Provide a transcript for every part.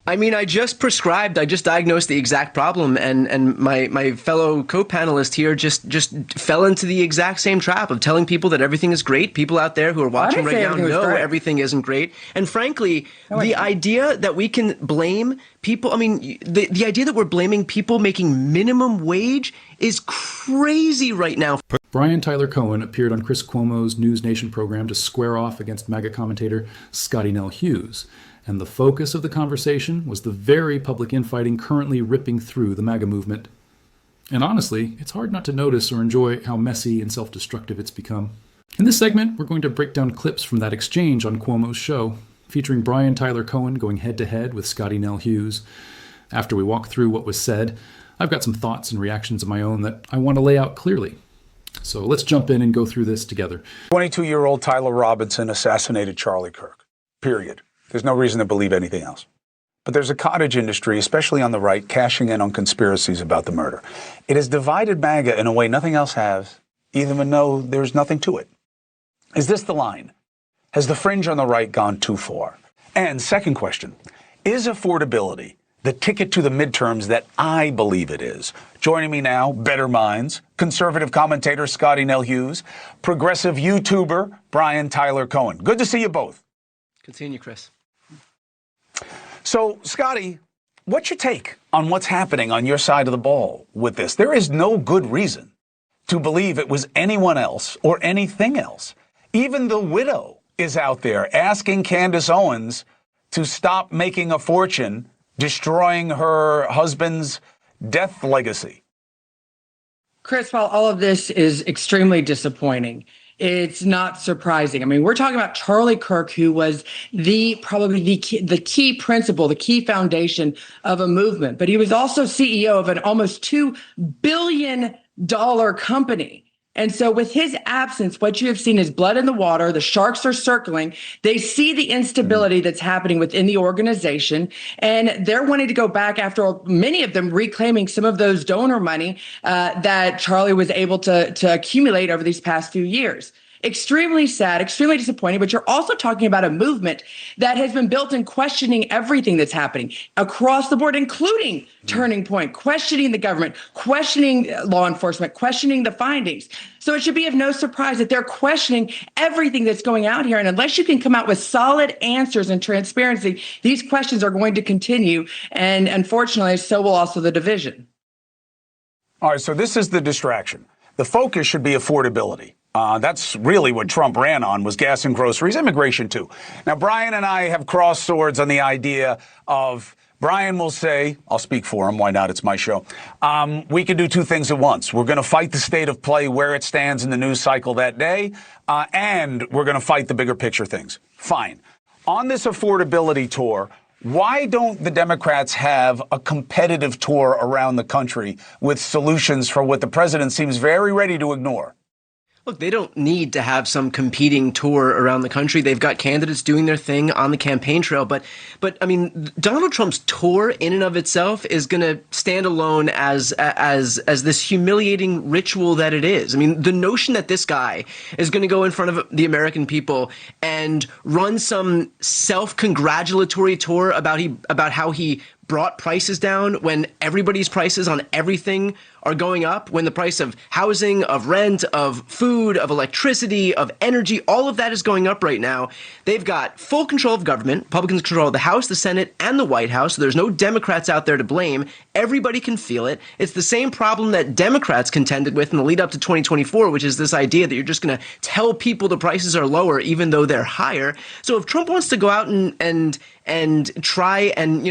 I mean, I just diagnosed the exact problem, and my fellow co-panelist here just fell into the exact same trap of telling people that everything is great. People out there who are watching right now know everything isn't great. And frankly, the idea that we can blame people, I mean, the idea that we're blaming people making minimum wage is crazy right now. Brian Tyler Cohen appeared on Chris Cuomo's News Nation program to square off against MAGA commentator Scottie Nell Hughes. And the focus of the conversation was the very public infighting currently ripping through the MAGA movement. And honestly, it's hard not to notice or enjoy how messy and self-destructive it's become. In this segment, we're going to break down clips from that exchange on Cuomo's show, featuring Brian Tyler Cohen going head-to-head with Scottie Nell Hughes. After we walk through what was said, I've got some thoughts and reactions of my own that I want to lay out clearly. So let's jump in and go through this together. 22-year-old Tyler Robinson assassinated Charlie Kirk. Period. There's no reason to believe anything else. But there's a cottage industry, especially on the right, cashing in on conspiracies about the murder. It has divided MAGA in a way nothing else has, even though there's nothing to it. Is this the line? Has the fringe on the right gone too far? And second question, is affordability the ticket to the midterms that I believe it is? Joining me now, better minds, conservative commentator Scottie Nell Hughes, progressive YouTuber Brian Tyler Cohen. Good to see you both. Continue, Chris. So, Scottie, what's your take on what's happening on your side of the ball with this? There is no good reason to believe it was anyone else or anything else. Even the widow is out there asking Candace Owens to stop making a fortune, destroying her husband's death legacy. Chris, while all of this is extremely disappointing, it's not surprising. I mean, we're talking about Charlie Kirk, who was probably the key principle, the key foundation of a movement. But he was also CEO of an almost $2 billion company. And so with his absence, what you have seen is blood in the water. The sharks are circling. They see the instability that's happening within the organization, and they're wanting to go back after many of them reclaiming some of those donor money that Charlie was able to accumulate over these past few years. Extremely sad, extremely disappointing, but you're also talking about a movement that has been built in questioning everything that's happening across the board, including Turning Point, questioning the government, questioning law enforcement, questioning the findings. So it should be of no surprise that they're questioning everything that's going out here. And unless you can come out with solid answers and transparency, these questions are going to continue. And unfortunately, so will also the division. All right, so this is the distraction. The focus should be affordability. That's really what Trump ran on, was gas and groceries, immigration too. Now, Brian and I have crossed swords on the idea of, Brian will say, I'll speak for him, why not, it's my show, we can do two things at once. We're going to fight the state of play where it stands in the news cycle that day, and we're going to fight the bigger picture things. Fine. On this affordability tour, why don't the Democrats have a competitive tour around the country with solutions for what the president seems very ready to ignore? Look, they don't need to have some competing tour around the country. They've got candidates doing their thing on the campaign trail. But I mean, Donald Trump's tour in and of itself is going to stand alone as this humiliating ritual that it is. I mean, the notion that this guy is going to go in front of the American people and run some self-congratulatory tour about how he brought prices down when everybody's prices on everything are going up, when the price of housing, of rent, of food, of electricity, of energy, all of that is going up right now. They've got full control of government. Republicans control the House, the Senate, and the White House. So there's no Democrats out there to blame. Everybody can feel it. It's the same problem that Democrats contended with in the lead up to 2024, which is this idea that you're just going to tell people the prices are lower even though they're higher. So if Trump wants to go out and try and,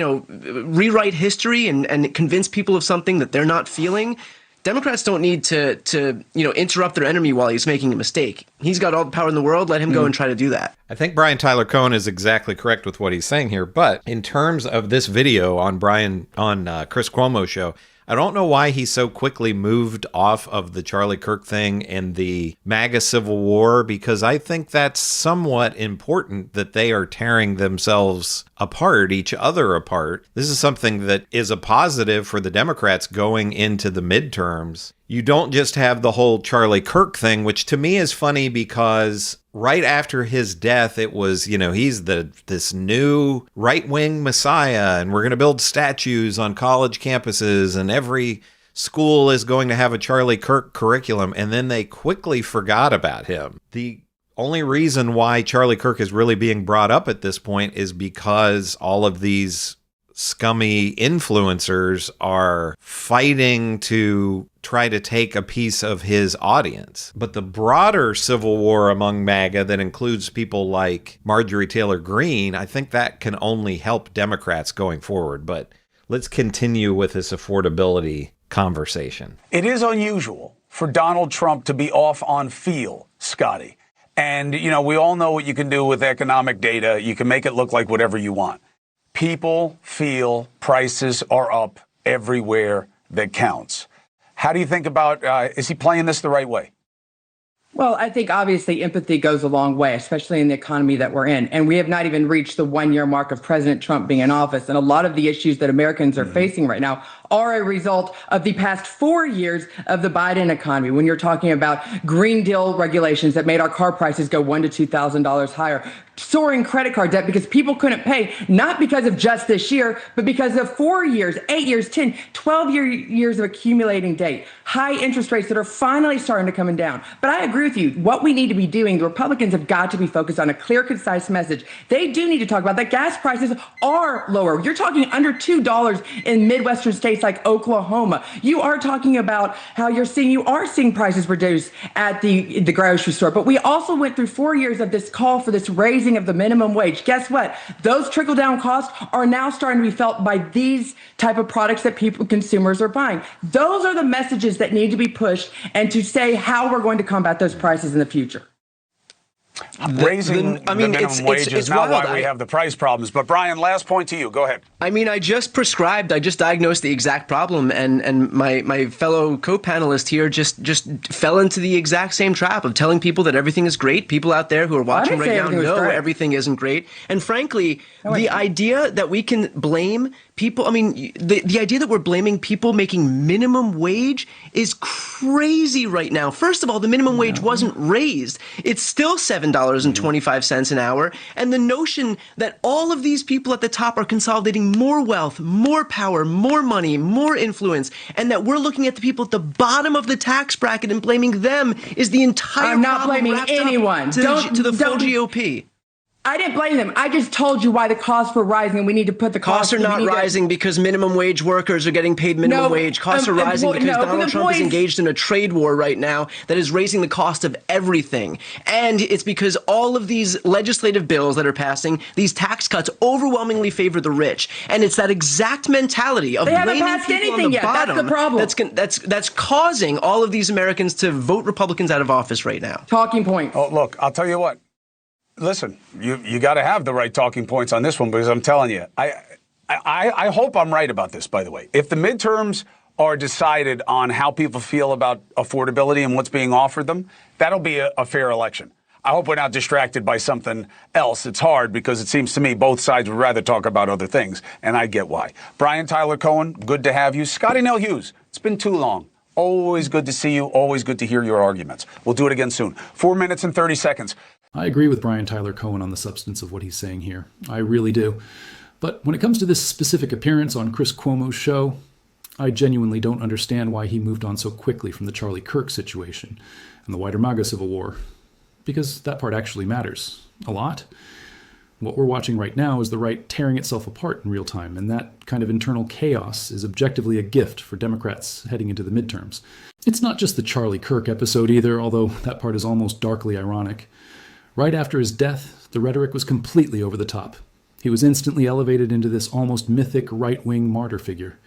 rewrite history and convince people of something that they're not feeling, Democrats don't need to interrupt their enemy while he's making a mistake. He's got all the power in the world. Let him go and try to do that. I think Brian Tyler Cohen is exactly correct with what he's saying here. But in terms of this video on Chris Cuomo's show, I don't know why he so quickly moved off of the Charlie Kirk thing and the MAGA Civil War, because I think that's somewhat important that they are tearing themselves apart, each other apart. This is something that is a positive for the Democrats going into the midterms. you don't just have the whole Charlie Kirk thing, which to me is funny because right after his death, it was, he's this new right-wing messiah, and we're going to build statues on college campuses, and every school is going to have a Charlie Kirk curriculum, and then they quickly forgot about him. The only reason why Charlie Kirk is really being brought up at this point is because all of these scummy influencers are fighting to try to take a piece of his audience. But the broader civil war among MAGA that includes people like Marjorie Taylor Greene, I think that can only help Democrats going forward. But let's continue with this affordability conversation. It is unusual for Donald Trump to be off on feel, Scotty. And, we all know what you can do with economic data. You can make it look like whatever you want. People feel prices are up everywhere that counts. How do you think about, is he playing this the right way? Well, I think obviously empathy goes a long way, especially in the economy that we're in. And we have not even reached the 1-year mark of President Trump being in office. And a lot of the issues that Americans are facing right now are a result of the past 4 years of the Biden economy. When you're talking about Green Deal regulations that made our car prices go $1,000 to $2,000 higher, soaring credit card debt because people couldn't pay, not because of just this year, but because of 4 years, 8 years, 10, 12 years of accumulating debt, high interest rates that are finally starting to come down. But I agree with you. What we need to be doing, the Republicans have got to be focused on a clear, concise message. They do need to talk about that gas prices are lower. You're talking under $2 in Midwestern states like Oklahoma. You are talking about how you are seeing prices reduced at the grocery store. But we also went through 4 years of this call for this raising of the minimum wage. Guess what? Those trickle down costs are now starting to be felt by these type of products that consumers are buying. Those are the messages that need to be pushed and to say how we're going to combat those prices in the future. Raising the minimum wage is not why we have the price problems. But Brian, last point to you. Go ahead. I just diagnosed the exact problem, and my fellow co-panelist here just fell into the exact same trap of telling people that everything is great. People out there who are watching right now know everything isn't great. And frankly, the idea that we can blame people, the idea that we're blaming people making minimum wage is crazy right now. First of all, the minimum wage wasn't raised. It's still $7.25 an hour. And the notion that all of these people at the top are consolidating more wealth, more power, more money, more influence, and that we're looking at the people at the bottom of the tax bracket and blaming them is the entire I'm not blaming anyone. To the full GOP. I didn't blame them. I just told you why the costs were rising, and we need to put the costs are not rising because minimum wage workers are getting paid minimum wage. Costs are rising because Donald Trump is engaged in a trade war right now that is raising the cost of everything. And it's because all of these legislative bills that are passing, these tax cuts overwhelmingly favor the rich. And it's that exact mentality of blaming people on the bottom that's the problem. That's causing all of these Americans to vote Republicans out of office right now. Talking points. Oh, look, I'll tell you what. Listen, you got to have the right talking points on this one, because I'm telling you, I hope I'm right about this, by the way. If the midterms are decided on how people feel about affordability and what's being offered them, that'll be a fair election. I hope we're not distracted by something else. It's hard because it seems to me both sides would rather talk about other things, and I get why. Brian Tyler Cohen, good to have you. Scotty Nell Hughes, it's been too long. Always good to see you. Always good to hear your arguments. We'll do it again soon. 4 minutes and 30 seconds. I agree with Brian Tyler Cohen on the substance of what he's saying here. I really do. But when it comes to this specific appearance on Chris Cuomo's show, I genuinely don't understand why he moved on so quickly from the Charlie Kirk situation and the wider MAGA civil war. Because that part actually matters. A lot. What we're watching right now is the right tearing itself apart in real time, and that kind of internal chaos is objectively a gift for Democrats heading into the midterms. It's not just the Charlie Kirk episode either, although that part is almost darkly ironic. Right after his death, the rhetoric was completely over the top. He was instantly elevated into this almost mythic right-wing martyr figure.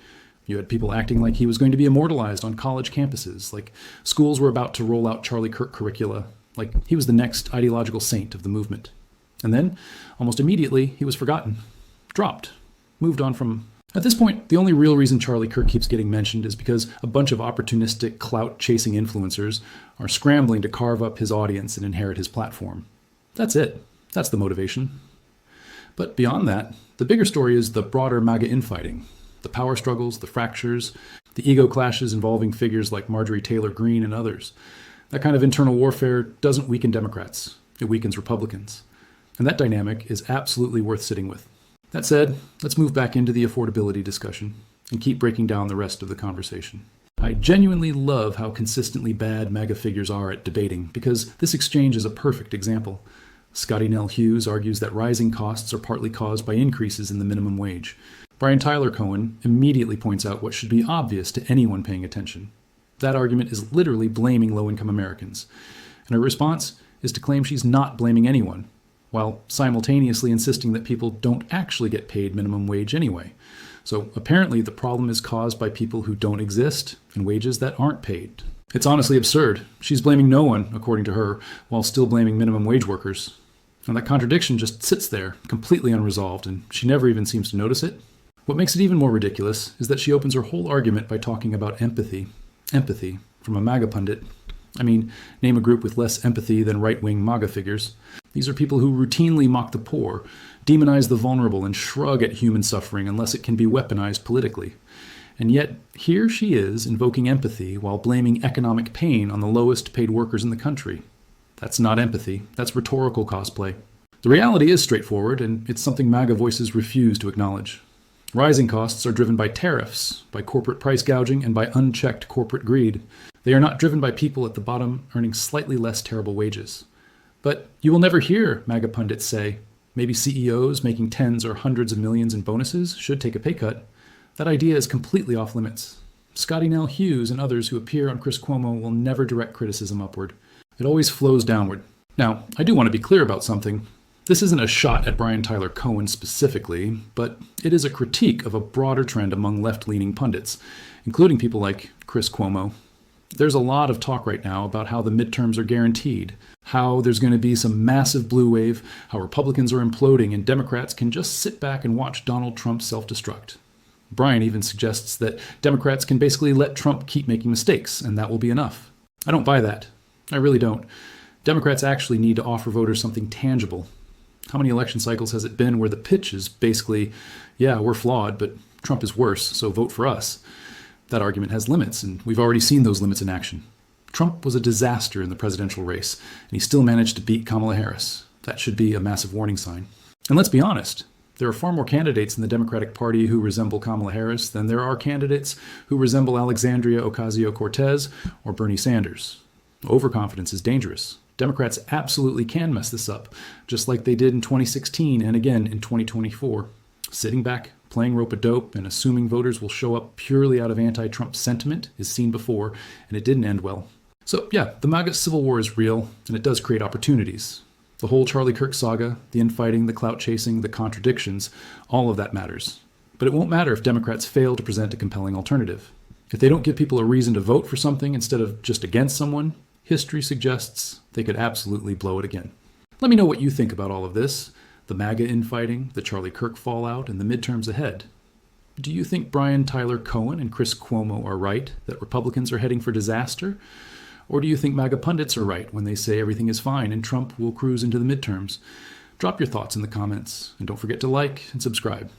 You had people acting like he was going to be immortalized on college campuses, like schools were about to roll out Charlie Kirk curricula, like he was the next ideological saint of the movement. And then, almost immediately, he was forgotten, dropped, moved on from... At this point, the only real reason Charlie Kirk keeps getting mentioned is because a bunch of opportunistic, clout-chasing influencers are scrambling to carve up his audience and inherit his platform. That's it. That's the motivation. But beyond that, the bigger story is the broader MAGA infighting, the power struggles, the fractures, the ego clashes involving figures like Marjorie Taylor Greene and others. That kind of internal warfare doesn't weaken Democrats. It weakens Republicans. And that dynamic is absolutely worth sitting with. That said, let's move back into the affordability discussion and keep breaking down the rest of the conversation. I genuinely love how consistently bad MAGA figures are at debating, because this exchange is a perfect example. Scotty Nell Hughes argues that rising costs are partly caused by increases in the minimum wage. Brian Tyler Cohen immediately points out what should be obvious to anyone paying attention. That argument is literally blaming low-income Americans. And her response is to claim she's not blaming anyone, while simultaneously insisting that people don't actually get paid minimum wage anyway. So apparently the problem is caused by people who don't exist and wages that aren't paid. It's honestly absurd. She's blaming no one, according to her, while still blaming minimum wage workers. And that contradiction just sits there, completely unresolved, and she never even seems to notice it. What makes it even more ridiculous is that she opens her whole argument by talking about empathy. Empathy from a MAGA pundit. I mean, name a group with less empathy than right-wing MAGA figures. These are people who routinely mock the poor, demonize the vulnerable, and shrug at human suffering unless it can be weaponized politically. And yet, here she is invoking empathy while blaming economic pain on the lowest paid workers in the country. That's not empathy. That's rhetorical cosplay. The reality is straightforward, and it's something MAGA voices refuse to acknowledge. Rising costs are driven by tariffs, by corporate price gouging, and by unchecked corporate greed. They are not driven by people at the bottom earning slightly less terrible wages. But you will never hear MAGA pundits say, maybe CEOs making tens or hundreds of millions in bonuses should take a pay cut. That idea is completely off limits. Scotty Nell Hughes and others who appear on Chris Cuomo will never direct criticism upward. It always flows downward. Now, I do want to be clear about something. This isn't a shot at Brian Tyler Cohen specifically, but it is a critique of a broader trend among left-leaning pundits, including people like Chris Cuomo. There's a lot of talk right now about how the midterms are guaranteed, how there's going to be some massive blue wave, how Republicans are imploding and Democrats can just sit back and watch Donald Trump self-destruct. Brian even suggests that Democrats can basically let Trump keep making mistakes, and that will be enough. I don't buy that. I really don't. Democrats actually need to offer voters something tangible. How many election cycles has it been where the pitch is basically, yeah, we're flawed, but Trump is worse, so vote for us? That argument has limits, and we've already seen those limits in action. Trump was a disaster in the presidential race, and he still managed to beat Kamala Harris. That should be a massive warning sign. And let's be honest, there are far more candidates in the Democratic Party who resemble Kamala Harris than there are candidates who resemble Alexandria Ocasio-Cortez or Bernie Sanders. Overconfidence is dangerous. Democrats absolutely can mess this up, just like they did in 2016 and again in 2024. Sitting back, playing rope-a-dope, and assuming voters will show up purely out of anti-Trump sentiment is seen before, and it didn't end well. So yeah, the MAGA civil war is real, and it does create opportunities. The whole Charlie Kirk saga, the infighting, the clout chasing, the contradictions, all of that matters. But it won't matter if Democrats fail to present a compelling alternative. If they don't give people a reason to vote for something instead of just against someone, history suggests they could absolutely blow it again. Let me know what you think about all of this, the MAGA infighting, the Charlie Kirk fallout, and the midterms ahead. Do you think Brian Tyler Cohen and Chris Cuomo are right, that Republicans are heading for disaster? Or do you think MAGA pundits are right when they say everything is fine and Trump will cruise into the midterms? Drop your thoughts in the comments, and don't forget to like and subscribe.